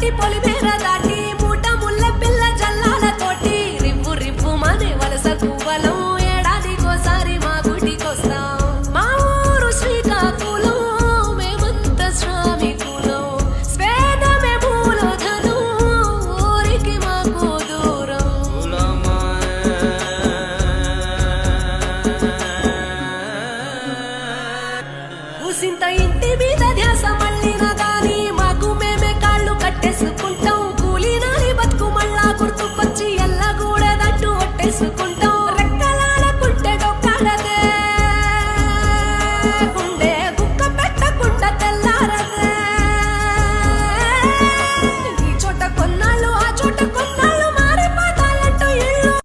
దాటి పొలిమేర దాటి మూట ముల్ల పిల్ల జల్లాల తోటి రివ్వు రివ్వు మానే వలస పువ్వలం ఏడాదికోసారి మా గుడికొస్తాం మా ఊరు శ్రీకాకుళం మేమంత శ్రామికులం స్వేదమే మూలధనం ఊరికి మాకు దూరం ఊసింత ఇంటి మీద ధ్యాస మళ్ళిన గాని మాకు మేమే కాళ్ళు కట్టేసుకుంటాం కూలి నాని బతుకు మళ్ళా గుర్తుకొచ్చి ఎల్లగూడదట్టు ఒట్టేసుకుంటాం